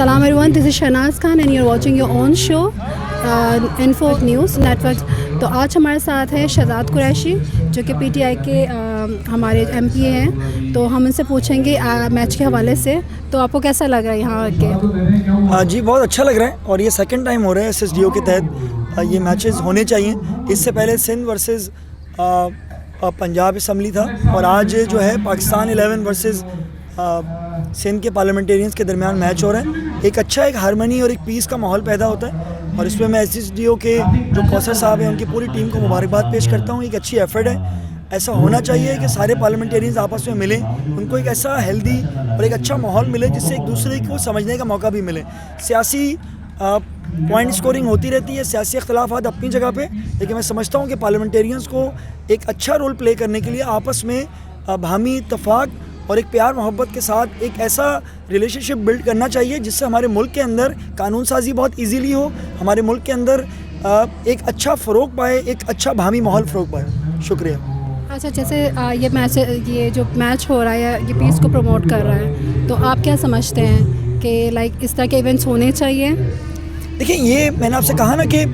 Salam everyone, this is Shahnaz Khan and you're watching your own show Info News Network। तो आज हमारे साथ है शहजाद कुरैशी जो कि पीटीआई के हमारे एमपी हैं। तो हम इनसे पूछेंगे मैच के हवाले से, तो आपको कैसा लग रहा है यहाँ आके? जी बहुत अच्छा लग रहा है और ये सेकंड टाइम हो रहा है SSDO के तहत ये मैचेस होने चाहिए। इससे पहले सिंध वर्सेस पंजाब असम्बली था और आज जो है पाकिस्तान 11 वर्सेस सिंध के पार्लियामेंटेरियंस के दरमियान मैच हो रहा है। एक अच्छा एक हारमनी और एक पीस का माहौल पैदा होता है और इसमें मैं SSDO के जो कौसर साहब हैं उनकी पूरी टीम को मुबारकबाद पेश करता हूँ। एक अच्छी एफर्ट है, ऐसा होना चाहिए कि सारे पार्लियामेंटेरियंस आपस में मिलें, उनको एक ऐसा हेल्दी और एक अच्छा माहौल मिले जिससे एक दूसरे को समझने का मौका भी मिले। सियासी पॉइंट स्कोरिंग होती रहती है, सियासी अख्तलाफात अपनी जगह पे, लेकिन मैं समझता हूँ कि पार्लियामेंटेरियंस को एक अच्छा रोल प्ले करने के लिए आपस में बाहमी इत्तफाक और एक प्यार मोहब्बत के साथ एक ऐसा रिलेशनशिप बिल्ड करना चाहिए जिससे हमारे मुल्क के अंदर कानून साजी बहुत इजीली हो, हमारे मुल्क के अंदर एक अच्छा फ़रोग पाए, एक अच्छा बाहमी माहौल फ़रोग पाए। शुक्रिया। अच्छा, जैसे ये जो मैच हो रहा है ये पीस को प्रमोट कर रहा है, तो आप क्या समझते हैं कि लाइक इस तरह के इवेंट्स होने चाहिए? देखिए, ये मैंने आपसे कहा ना कि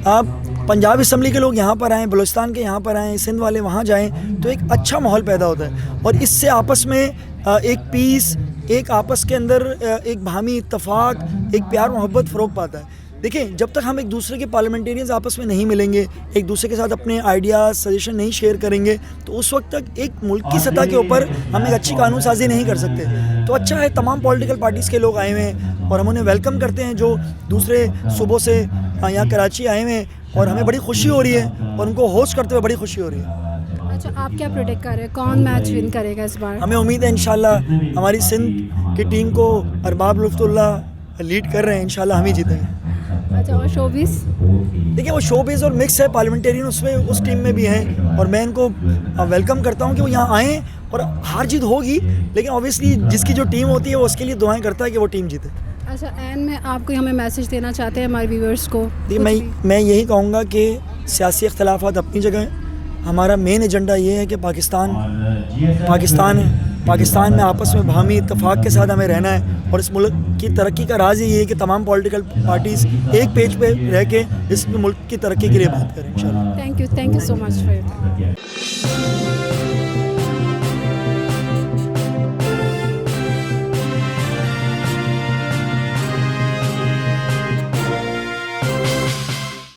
आप पंजाब असम्बली के लोग यहाँ पर आएँ, बलूचिस्तान के यहाँ पर आएँ, सिंध वाले वहाँ जाएँ, तो एक अच्छा माहौल पैदा होता है और इससे आपस में एक पीस, एक आपस के अंदर एक बाहमी इत्तफाक, एक प्यार मोहब्बत फ़रोग पाता है। देखिए, जब तक हम एक दूसरे के पार्लियामेंटेरियंस आपस में नहीं मिलेंगे, एक दूसरे के साथ अपने आइडियाज़ सजेशन नहीं शेयर करेंगे, तो उस वक्त तक एक मुल्क की सतह के ऊपर हम एक अच्छी कानून साजी नहीं कर सकते। तो अच्छा है तमाम पॉलिटिकल पार्टीज़ के लोग आए हुए हैं और हम उन्हें वेलकम करते हैं जो दूसरे सूबों से यहाँ कराची आए हुए हैं और हमें बड़ी खुशी हो रही है और उनको होस्ट करते हुए बड़ी खुशी हो रही है। अच्छा, आप क्या प्रेडिक्ट कर रहे हैं, कौन मैच विन करेगा इस बार? हमें उम्मीद है इंशाल्लाह हमारी सिंध की टीम को अरबाब लुत्फ़ुल्लाह लीड कर रहे हैं, इंशाल्लाह हम ही जीतेंगे। अच्छा, और शोबिस? देखिए, वो शोबिस और मिक्स है, पार्लियामेंटेरियन उसमें उस टीम में भी हैं और मैं इनको वेलकम करता हूँ कि वो यहाँ आएँ और हार जीत होगी, लेकिन ऑब्वियसली जिसकी जो टीम होती है वो उसके लिए दुआएं करता है कि वो टीम जीते। अच्छा, एंड में आपको हमें मैसेज देना चाहते हैं हमारे व्यूअर्स को? मैं यही कहूँगा कि सियासी अख्तलाफात अपनी जगह हैं, हमारा मेन एजेंडा ये है कि पाकिस्तान में आपस में बाहमी इत्तफाक के साथ हमें रहना है और इस मुल्क की तरक्की का राज ये है कि तमाम पॉलिटिकल पार्टीज़ एक पेज पे रह के इस मुल्क की तरक्की के लिए बात करें इंशाल्लाह। Thank you so much for